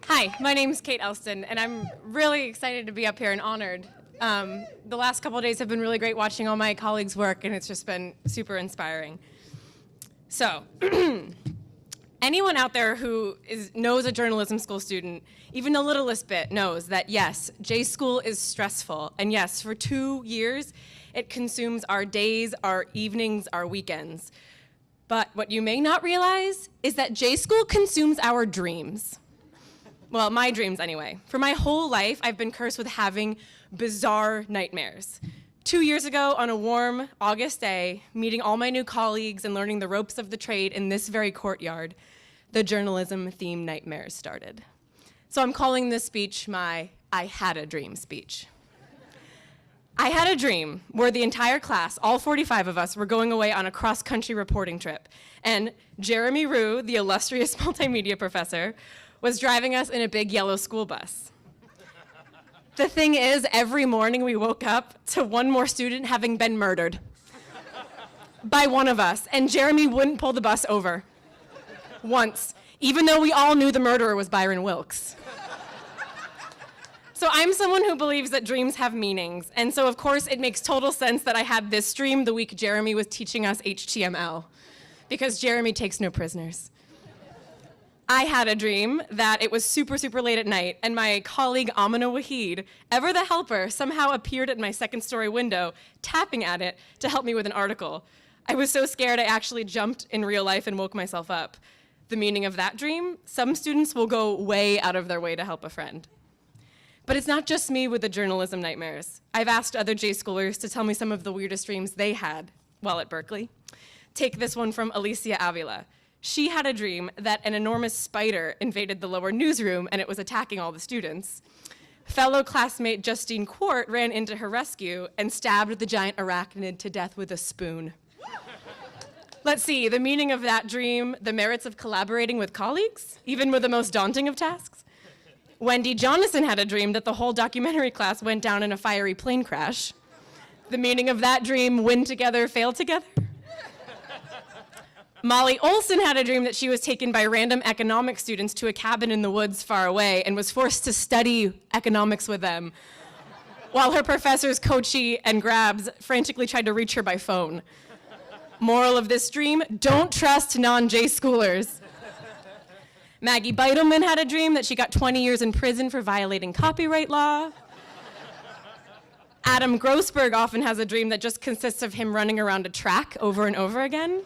Hi, my name's Kate Elston, and I'm really excited to be up here and honored. The last couple of days have been really great watching all my colleagues work, and it's just been super inspiring. So, anyone out there who knows a journalism school student, even the littlest bit, knows that yes, J-School is stressful, and yes, for 2 years, it consumes our days, our evenings, our weekends. But what you may not realize is that J-School consumes our dreams. Well, my dreams anyway. For my whole life, I've been cursed with having bizarre nightmares. 2 years ago, on a warm August day, meeting all my new colleagues and learning the ropes of the trade in this very courtyard, the journalism-themed nightmares started. So I'm calling this speech my I Had a Dream speech. I had a dream where the entire class, all 45 of us, were going away on a cross-country reporting trip, and Jeremy Rue, the illustrious multimedia professor, was driving us in a big yellow school bus. The thing is, every morning we woke up to one more student having been murdered by one of us, and Jeremy wouldn't pull the bus over once, even though we all knew the murderer was Byron Wilkes. So I'm someone who believes that dreams have meanings, and so of course it makes total sense that I had this dream the week Jeremy was teaching us HTML, because Jeremy takes no prisoners. I had a dream that it was super, super late at night, and my colleague Amina Wahid, ever the helper, somehow appeared at my second-story window, tapping at it to help me with an article. I was so scared I actually jumped in real life and woke myself up. The meaning of that dream? Some students will go way out of their way to help a friend. But it's not just me with the journalism nightmares. I've asked other J-schoolers to tell me some of the weirdest dreams they had while at Berkeley. Take this one from Alicia Avila. She had a dream that an enormous spider invaded the lower newsroom and it was attacking all the students. Fellow classmate Justine Quart ran into her rescue and stabbed the giant arachnid to death with a spoon. Let's see, the meaning of that dream, the merits of collaborating with colleagues, even with the most daunting of tasks. Wendy Jonathan had a dream that the whole documentary class went down in a fiery plane crash. The meaning of that dream, win together, fail together. Molly Olson had a dream that she was taken by random economics students to a cabin in the woods far away and was forced to study economics with them, while her professors Kochi and Grabs frantically tried to reach her by phone. Moral of this dream, don't trust non-J-schoolers. Maggie Beitelman had a dream that she got 20 years in prison for violating copyright law. Adam Grossberg often has a dream that just consists of him running around a track over and over again.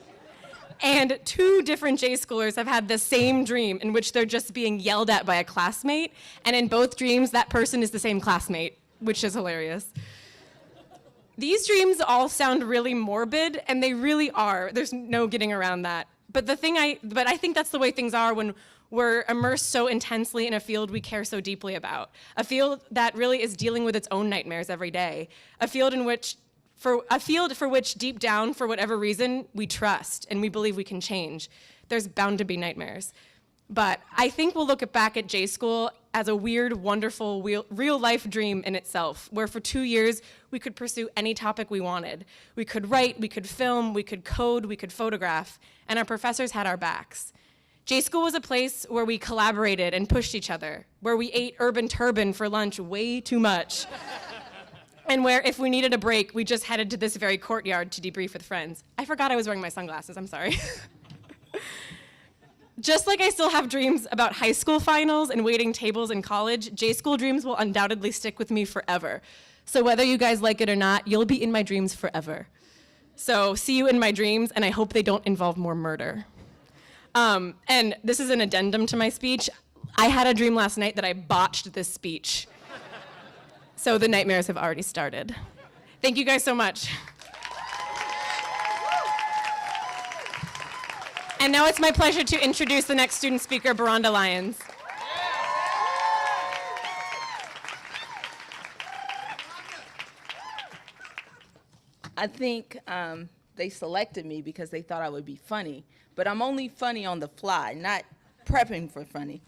And 2 different J-schoolers have had the same dream in which they're just being yelled at by a classmate, and in both dreams, that person is the same classmate, which is hilarious. These dreams all sound really morbid, and they really are. There's no getting around that. But I think that's the way things are when we're immersed so intensely in a field we care so deeply about, a field that really is dealing with its own nightmares every day, a field for which deep down, for whatever reason, we trust and we believe we can change. There's bound to be nightmares. But I think we'll look back at J-School as a weird, wonderful, real-life dream in itself, where for 2 years, we could pursue any topic we wanted. We could write, we could film, we could code, we could photograph, and our professors had our backs. J-School was a place where we collaborated and pushed each other, where we ate urban turban for lunch way too much, and where if we needed a break, we just headed to this very courtyard to debrief with friends. I forgot I was wearing my sunglasses, I'm sorry. Just like I still have dreams about high school finals and waiting tables in college, J-School dreams will undoubtedly stick with me forever. So whether you guys like it or not, you'll be in my dreams forever. So see you in my dreams, and I hope they don't involve more murder. And this is an addendum to my speech. I had a dream last night that I botched this speech. So the nightmares have already started. Thank you guys so much. And now it's my pleasure to introduce the next student speaker, Beronda Lyons. I think they selected me because they thought I would be funny, but I'm only funny on the fly, not prepping for funny.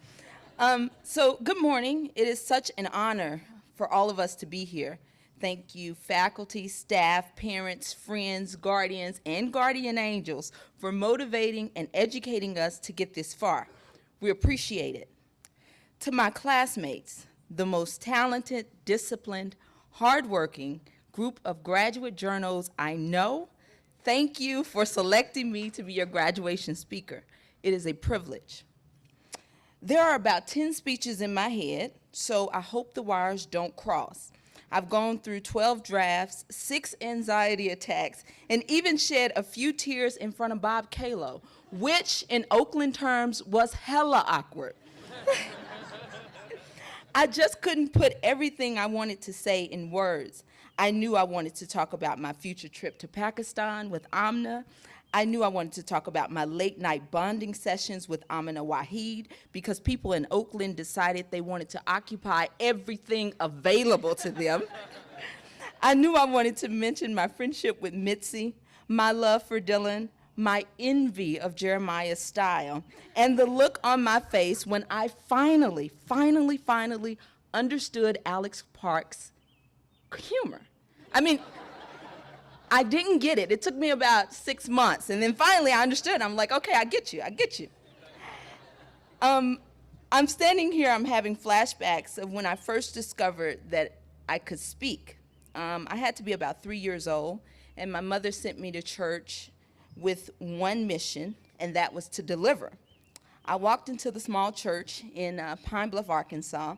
So good morning. It is such an honor for all of us to be here. Thank you, faculty, staff, parents, friends, guardians, and guardian angels for motivating and educating us to get this far. We appreciate it. To my classmates, the most talented, disciplined, hardworking group of graduate journals I know, thank you for selecting me to be your graduation speaker. It is a privilege. There are about 10 speeches in my head, so I hope the wires don't cross. I've gone through 12 drafts, 6 anxiety attacks, and even shed a few tears in front of Bob Kalo, which in Oakland terms was hella awkward. I just couldn't put everything I wanted to say in words. I knew I wanted to talk about my future trip to Pakistan with Amna. I knew I wanted to talk about my late night bonding sessions with Amina Waheed because people in Oakland decided they wanted to occupy everything available to them. I knew I wanted to mention my friendship with Mitzi, my love for Dylan, my envy of Jeremiah's style, and the look on my face when I finally understood Alex Park's humor. I mean, I didn't get it. It took me about 6 months, and then finally I understood. I'm like, okay, I get you. I'm standing here, I'm having flashbacks of when I first discovered that I could speak. I had to be about 3 years old, and my mother sent me to church with one mission, and that was to deliver. I walked into the small church in Pine Bluff, Arkansas,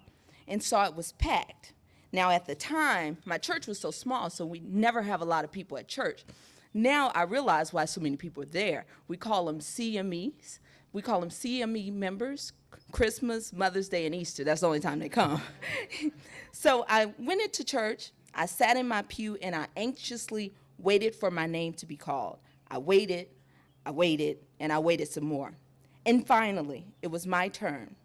and saw it was packed. Now, at the time, my church was so small, so we never have a lot of people at church. Now I realize why so many people are there. We call them CMEs. We call them CME members, Christmas, Mother's Day, and Easter. That's the only time they come. So I went into church, I sat in my pew, and I anxiously waited for my name to be called. I waited, and I waited some more. And finally, it was my turn.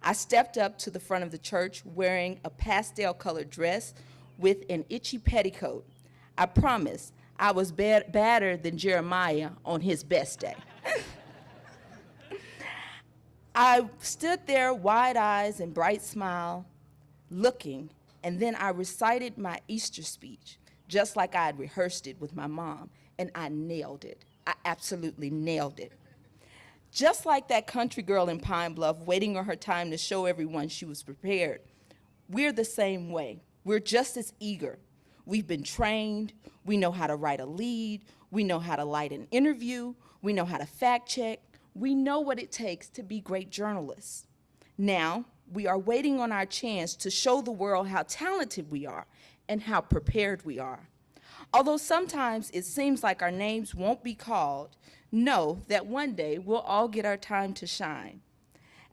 I stepped up to the front of the church wearing a pastel-colored dress with an itchy petticoat. I promise I was badder than Jeremiah on his best day. I stood there, wide eyes and bright smile, looking, and then I recited my Easter speech, just like I had rehearsed it with my mom, and I nailed it. I absolutely nailed it. Just like that country girl in Pine Bluff waiting on her time to show everyone she was prepared, we're the same way. We're just as eager. We've been trained. We know how to write a lead. We know how to light an interview. We know how to fact check. We know what it takes to be great journalists. Now, we are waiting on our chance to show the world how talented we are and how prepared we are. Although sometimes it seems like our names won't be called, know that one day we'll all get our time to shine.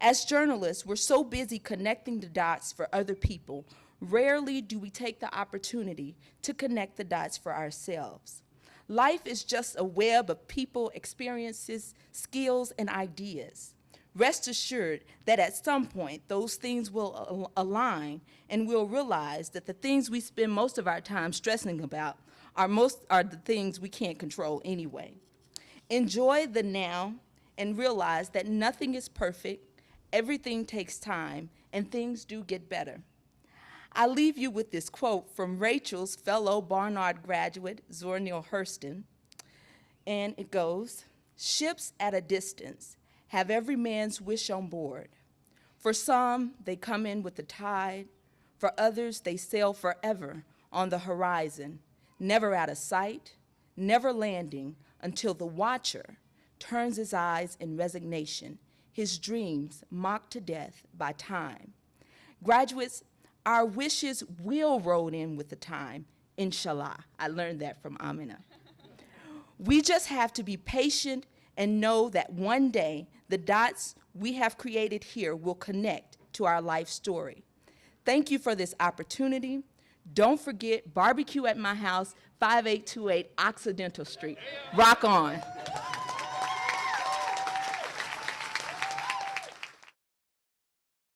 As journalists, we're so busy connecting the dots for other people, rarely do we take the opportunity to connect the dots for ourselves. Life is just a web of people, experiences, skills, and ideas. Rest assured that at some point, those things will align, and we'll realize that the things we spend most of our time stressing about are the things we can't control anyway. Enjoy the now and realize that nothing is perfect, everything takes time, and things do get better. I leave you with this quote from Rachel's fellow Barnard graduate, Zora Neale Hurston, and it goes, "Ships at a distance have every man's wish on board. For some, they come in with the tide. For others, they sail forever on the horizon, never out of sight, never landing until the watcher turns his eyes in resignation, his dreams mocked to death by time. Graduates, our wishes will roll in with the time, inshallah." I learned that from Amina. We just have to be patient and know that one day the dots we have created here will connect to our life story. Thank you for this opportunity. Don't forget, barbecue at my house, 5828 Occidental Street. Rock on.